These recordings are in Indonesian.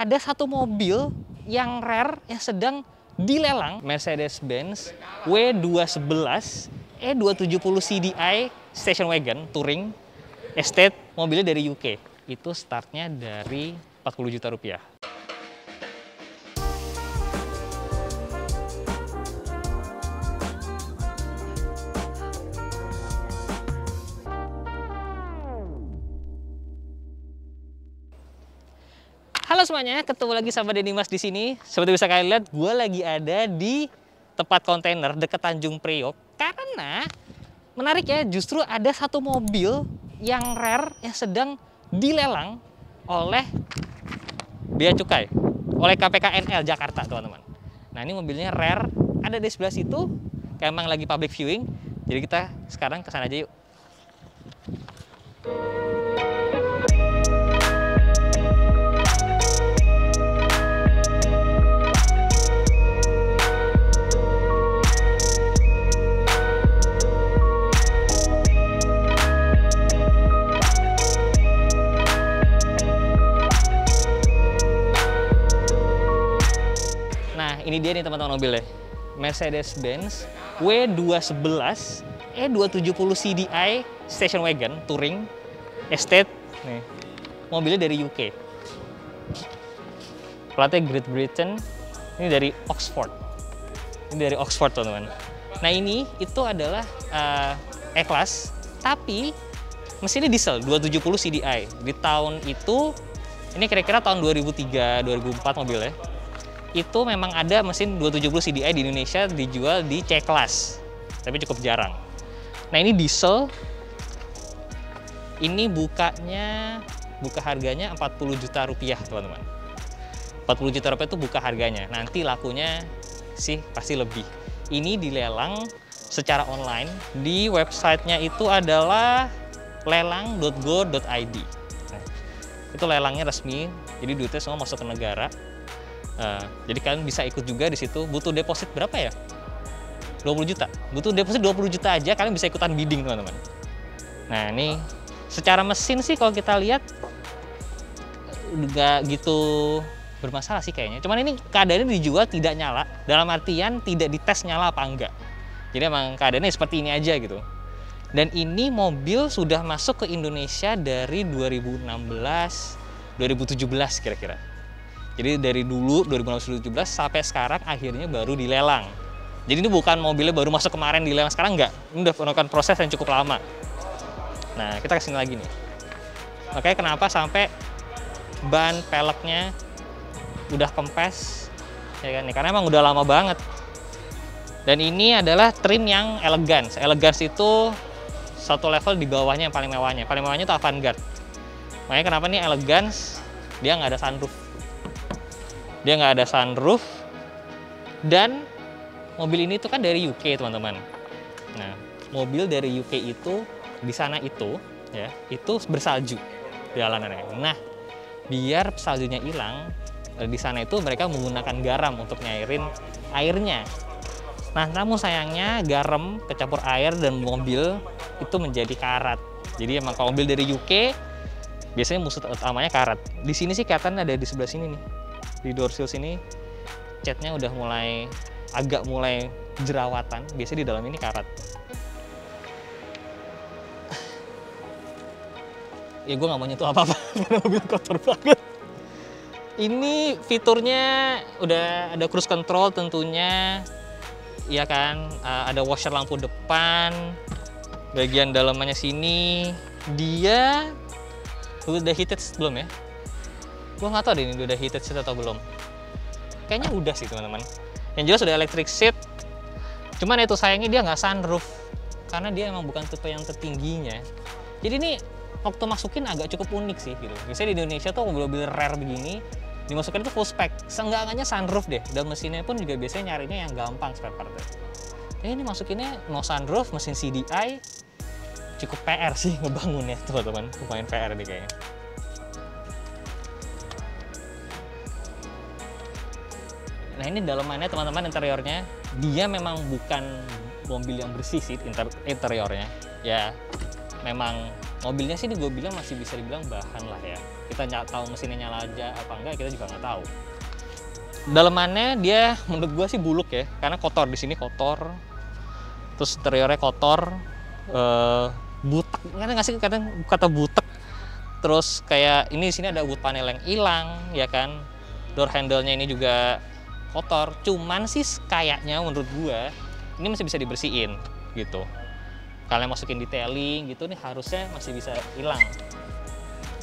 ada satu mobil yang rare yang sedang dilelang, Mercedes-Benz W211 E270 CDI Station Wagon Touring Estate, mobilnya dari UK. Itu startnya dari 40 juta rupiah. Halo semuanya, ketemu lagi sama Denny Mas di sini. Seperti bisa kalian lihat, gue lagi ada di tempat kontainer dekat Tanjung Priok. Karena menarik ya, justru ada satu mobil yang rare yang sedang dilelang oleh Bea Cukai, oleh KPKNL Jakarta, teman-teman. Nah, ini mobilnya rare, ada di sebelah situ. Kayak emang lagi public viewing. Jadi kita sekarang ke sana aja yuk. Ini dia nih teman-teman mobilnya, Mercedes-Benz W211 E270 CDI Station Wagon Touring Estate. Nih, mobilnya dari UK. Platnya Great Britain. Ini dari Oxford. Ini dari Oxford teman-teman. Nah ini itu adalah E-Class, tapi mesinnya diesel 270 CDI. Di tahun itu, ini kira-kira tahun 2003-2004 mobilnya. Itu memang ada mesin 270 CDI di Indonesia dijual di C-Class, tapi cukup jarang. Nah ini diesel, ini buka harganya 40 juta rupiah teman-teman. 40 juta rupiah itu buka harganya, nanti lakunya sih pasti lebih. Ini dilelang secara online, di websitenya itu adalah lelang.go.id. Nah, itu lelangnya resmi, jadi duitnya semua masuk ke negara. Jadi kalian bisa ikut juga di situ. Butuh deposit berapa ya? 20 juta. Butuh deposit 20 juta aja, kalian bisa ikutan bidding, teman-teman. Nah, ini secara mesin sih kalau kita lihat nggak gitu bermasalah sih kayaknya. Cuman ini keadaannya dijual tidak nyala, dalam artian tidak dites nyala apa enggak. Jadi emang keadaannya seperti ini aja gitu. Dan ini mobil sudah masuk ke Indonesia dari 2016, 2017 kira-kira. Jadi dari dulu 2017 sampai sekarang akhirnya baru dilelang. Jadi ini bukan mobilnya baru masuk kemarin dilelang, sekarang enggak. Ini udah melakukan proses yang cukup lama. Nah, kita kesini lagi nih. Makanya kenapa sampai ban peleknya udah kempes, ya kan? Karena emang udah lama banget. Dan ini adalah trim yang elegance. Elegance itu satu level di bawahnya yang paling mewahnya. Paling mewahnya itu Avantgarde. Makanya kenapa nih elegance, dia nggak ada sunroof. Dia nggak ada sunroof, dan mobil ini tuh kan dari UK teman-teman. Nah, mobil dari UK itu di sana itu ya itu bersalju jalanannya. Nah, biar saljunya hilang di sana itu mereka menggunakan garam untuk nyairin airnya. Nah, namun sayangnya garam kecampur air dan mobil itu menjadi karat. Jadi emang kalau mobil dari UK biasanya musuh utamanya karat. Di sini sih kelihatan ada di sebelah sini nih. Di door sill sini catnya udah agak mulai jerawatan. Biasanya di dalam ini karat. Ya gue nggak mau nyentuh apa-apa karena mobil kotor banget. Ini fiturnya udah ada cruise control tentunya, ya kan. Ada washer lampu depan. Bagian dalamannya sini dia udah heated belum ya? Gue nggak tahu deh ini udah heated seat atau belum. Kayaknya udah sih teman-teman. Yang jelas udah electric seat. Cuman itu sayangnya dia nggak sunroof, karena dia emang bukan tipe yang tertingginya. Jadi ini waktu masukin agak cukup unik sih gitu. Biasanya di Indonesia tuh mobil-mobil rare begini dimasukin itu full spek. Seenggak-enggaknya sunroof deh. Dan mesinnya pun juga biasanya nyarinya yang gampang spare partnya. Ini masukinnya no sunroof, mesin CDI. Cukup PR sih ngebangunnya teman-teman. Lumayan PR nih kayaknya. Nah ini dalamannya teman-teman, interiornya dia memang bukan mobil yang bersih sih interiornya. Ya memang Mobilnya sih gue bilang masih bisa dibilang bahan lah ya. Kita nggak tahu mesinnya nyala aja apa enggak, kita juga nggak tahu. Dalemannya dia menurut gue sih buluk ya, karena kotor, di sini kotor. Terus interiornya kotor, butek, nggak sih kadang kata butek. Terus kayak ini di sini ada wood panel yang hilang ya kan. Door handle-nya ini juga kotor. Cuman sih kayaknya menurut gue ini masih bisa dibersihin gitu. Kalian masukin detailing gitu nih harusnya masih bisa hilang.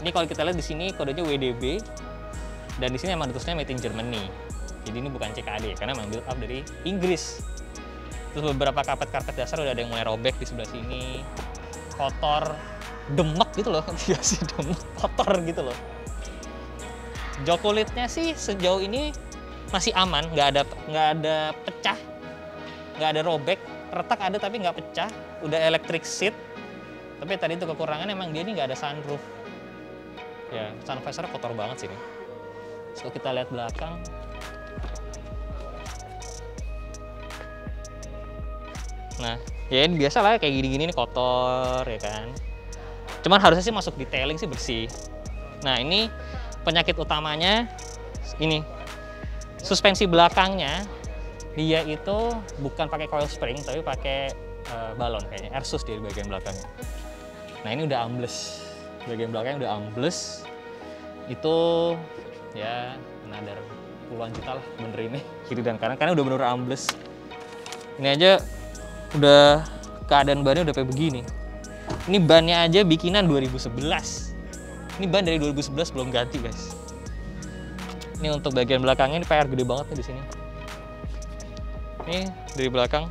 Ini kalau kita lihat di sini kodenya WDB dan di sini emang tulisnya made in Germany. Jadi ini bukan CKD karena emang build up dari Inggris. Terus beberapa karpet dasar udah ada yang mulai robek di sebelah sini. Kotor, demek gitu loh. Iya sih demek, kotor gitu loh. Jok kulitnya sih sejauh ini masih aman, nggak ada pecah, nggak ada robek. Retak ada tapi nggak pecah, udah electric seat. Tapi tadi itu kekurangan emang dia ini nggak ada sunroof. Ya, sun visornya kotor banget sih nih. So kita lihat belakang. Nah, ya biasa lah kayak gini-gini nih kotor ya kan. Cuman harusnya sih masuk detailing sih bersih. Nah, ini penyakit utamanya ini. Suspensi belakangnya dia itu bukan pakai coil spring tapi pakai balon kayaknya, Airsus di bagian belakangnya. Nah, ini udah ambles. Bagian belakangnya udah ambles. Itu ya another puluhan juta lah bener ini kiri dan kanan karena udah bener ambles. Ini aja udah keadaan bannya udah kayak begini. Ini bannya aja bikinan 2011. Ini ban dari 2011 belum ganti, guys. Ini untuk bagian belakangnya ini PR gede banget nih di sini. Ini dari belakang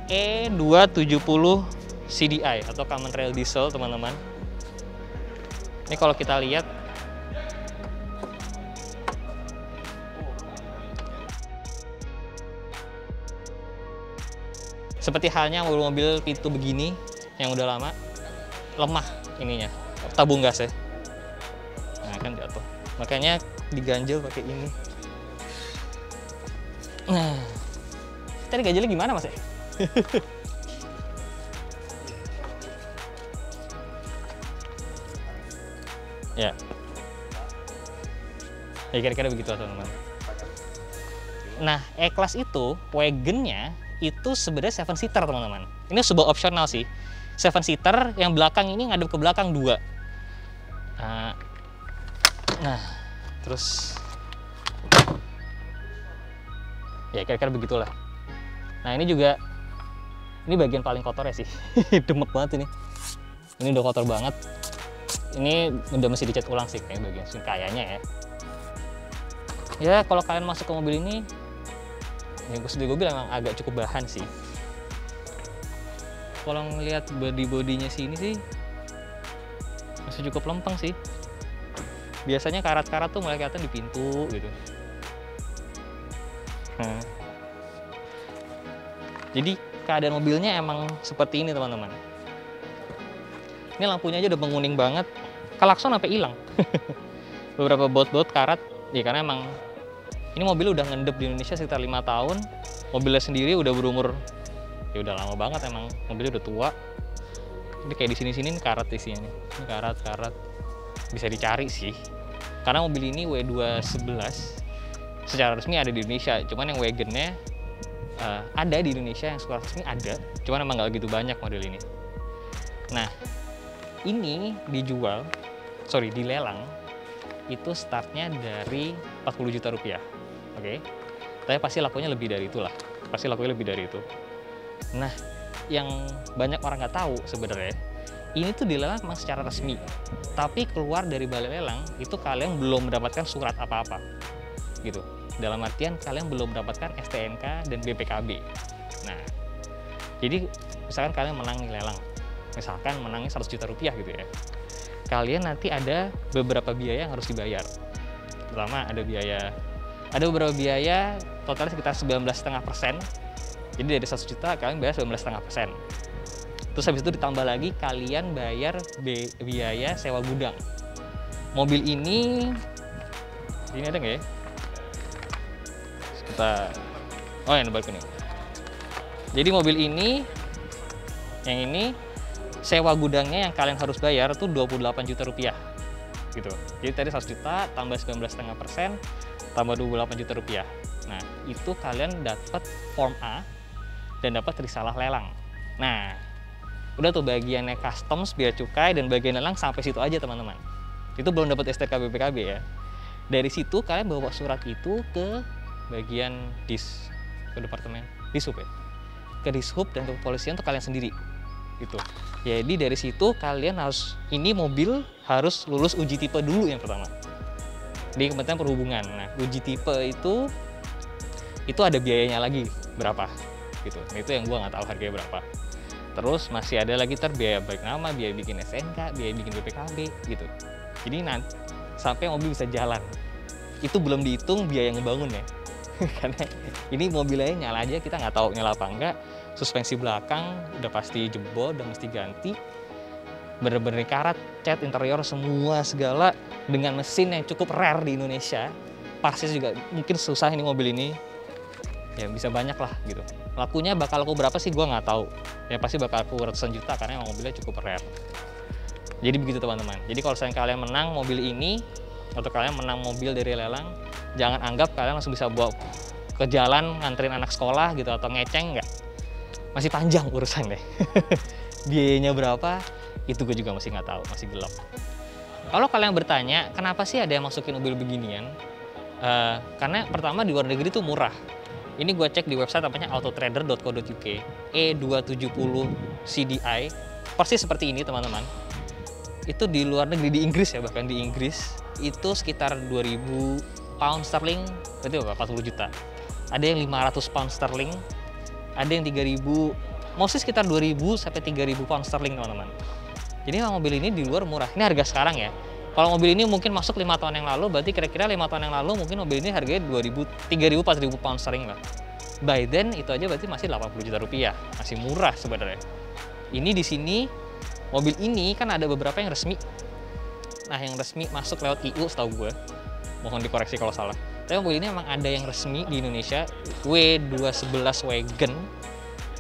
E270 CDI atau Common Rail Diesel, teman-teman. Ini kalau kita lihat seperti halnya mobil-mobil pintu begini yang udah lama, lemah ininya, tabung gas ya. Nah, kan jatuh. Makanya diganjel pakai ini. Nah, tadi ganjelnya gimana, Mas ya? Ya. Ya kira-kira begitu, teman-teman. Nah, E-Class itu wagonnya itu sebenarnya 7-seater, teman-teman. Ini sebuah opsional sih. 7-seater yang belakang ini ngadep ke belakang 2. Nah, terus ya kira-kira begitulah. Nah, ini juga ini bagian paling kotor ya sih. Demek banget ini. Ini udah kotor banget. Ini udah mesti dicat ulang sih kayak bagian sini kayaknya ya. Ya, kalau kalian masuk ke mobil ini yang gue bilang emang agak cukup bahan sih. Kalau ngelihat body-bodinya sini sih masih cukup lempeng sih. Biasanya karat-karat tuh mulai kelihatan di pintu gitu. Jadi keadaan mobilnya emang seperti ini, teman-teman. Ini lampunya aja udah menguning banget. Klakson sampai hilang. Beberapa baut-baut karat. Ya karena emang ini mobil udah ngendep di Indonesia sekitar 5 tahun. Mobilnya sendiri udah berumur, ya udah lama banget emang. Mobilnya udah tua. Ini kayak di sini-sini nih karat isinya nih. Ini karat-karat. Bisa dicari sih. Karena mobil ini W211 secara resmi ada di Indonesia. Cuman yang wagonnya ada di Indonesia, yang secara resmi ada. Cuman emang nggak gitu banyak model ini. Nah, ini dilelang itu startnya dari 40 juta rupiah. Oke. Tapi pasti lakunya lebih dari itulah. Pasti lakunya lebih dari itu. Nah, yang banyak orang nggak tahu sebenarnya, ini tuh dilelang memang secara resmi. Tapi keluar dari balai lelang itu kalian belum mendapatkan surat apa-apa. Gitu. Dalam artian kalian belum mendapatkan STNK dan BPKB. Nah, jadi misalkan kalian menang di lelang. Misalkan menangnya 100 juta rupiah gitu ya. Kalian nanti ada beberapa biaya yang harus dibayar. Pertama ada beberapa biaya totalnya sekitar 19,5%. Jadi dari 100 juta kalian bayar 19,5%. Terus habis itu ditambah lagi kalian bayar biaya sewa gudang. Mobil ini ada nggak ya? Oh, yang balik nih. Jadi mobil ini yang ini sewa gudangnya yang kalian harus bayar tuh 28 juta rupiah gitu. Jadi tadi 100 juta tambah 19,5% tambah 28 juta rupiah. Nah, itu kalian dapat form A dan dapat risalah lelang. Nah, udah tuh bagiannya customs, bea cukai, dan bagian lelang sampai situ aja teman-teman. Itu belum dapat STNK BPKB ya. Dari situ kalian bawa surat itu ke bagian dis, ke departemen dishub ya, ke dishub dan ke kepolisian untuk kalian sendiri gitu. Jadi dari situ kalian harus, ini mobil harus lulus uji tipe dulu yang pertama di Kementerian Perhubungan. Nah, uji tipe itu ada biayanya lagi berapa gitu. Nah, itu yang gua nggak tahu harganya berapa. Terus masih ada lagi biaya balik nama, biaya bikin SNK, biaya bikin BPKB gitu. Jadi nanti sampai mobil bisa jalan, itu belum dihitung biaya ngebangun ya. Karena ini mobilnya nyala aja kita nggak tahu nyala apa enggak. Suspensi belakang udah pasti jebol, udah mesti ganti. Bener-bener karat, cat interior semua segala dengan mesin yang cukup rare di Indonesia. Parsnya juga mungkin susah ini mobil ini. Ya bisa banyak lah gitu. Lakunya bakal laku berapa sih gue nggak tahu. Ya pasti bakal laku ratusan juta karena mobilnya cukup rare. Jadi begitu teman-teman. Jadi kalau misalnya kalian menang mobil ini atau kalian menang mobil dari lelang, jangan anggap kalian langsung bisa bawa ke jalan nganterin anak sekolah gitu atau ngeceng, nggak. Masih panjang urusan deh. Biayanya berapa? Itu gue juga masih nggak tahu, masih gelap. Kalau kalian bertanya, kenapa sih ada yang masukin mobil beginian? Karena pertama di luar negeri itu murah. Ini gue cek di website namanya autotrader.co.uk, E270 CDI, persis seperti ini teman-teman. Itu di luar negeri, di Inggris ya, bahkan di Inggris itu sekitar 2.000 pound sterling, berarti berapa? 40 juta. Ada yang 500 pound sterling, ada yang 3.000, mostly sekitar 2.000 sampai 3.000 pound sterling teman-teman. Jadi mobil ini di luar murah. Ini harga sekarang ya. Kalau mobil ini mungkin masuk 5 tahun yang lalu, berarti kira-kira 5 tahun yang lalu mungkin mobil ini harganya 2.000, 3.000, 4.000 pound sterling lah. By then itu aja berarti masih 80 juta rupiah, masih murah sebenarnya. Ini di sini mobil ini kan ada beberapa yang resmi. Nah, yang resmi masuk lewat IU setahu gue. Mohon dikoreksi kalau salah. Tapi mobil ini memang ada yang resmi di Indonesia, W211 Wagon.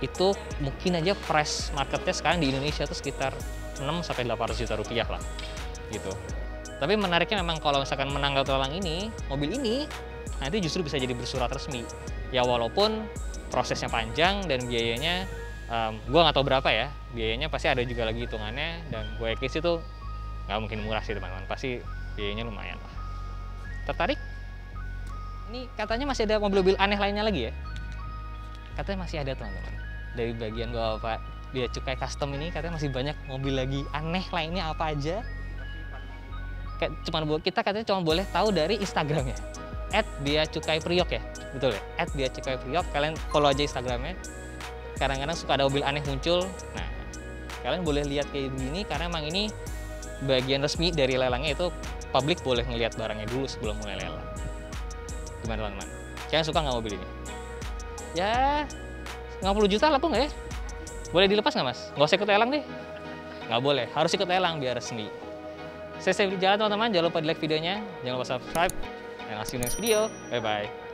Itu mungkin aja price marketnya sekarang di Indonesia tuh sekitar 6 sampai 800 juta rupiah lah. Gitu. Tapi menariknya memang kalau misalkan menang lewat lelang ini, mobil ini nanti justru bisa jadi bersurat resmi. Ya walaupun prosesnya panjang dan biayanya, gue nggak tahu berapa ya, biayanya pasti ada juga lagi hitungannya, dan gue yakin sih itu nggak mungkin murah sih teman-teman, pasti biayanya lumayan lah. Tertarik? Ini katanya masih ada mobil-mobil aneh lainnya lagi ya? Katanya masih ada teman-teman. Dari bagian bapak bea cukai custom ini katanya masih banyak mobil lagi aneh lainnya apa aja. Kita katanya cuma boleh tahu dari Instagramnya, @beacukai_priok ya, betul ya, @beacukai_priok. Kalian follow aja Instagramnya. Kadang-kadang suka ada mobil aneh muncul. Nah, kalian boleh lihat kayak begini karena emang ini bagian resmi dari lelangnya, itu publik boleh ngelihat barangnya dulu sebelum mulai lelang. Gimana teman-teman? Kalian suka nggak mobil ini? Ya, 50 juta laku nggak ya? Boleh dilepas nggak mas? Nggak usah ikut lelang deh. Nggak boleh, harus ikut lelang biar resmi. Saya jalan teman-teman, jangan lupa di like videonya, jangan lupa subscribe, dan see you next video. Bye-bye.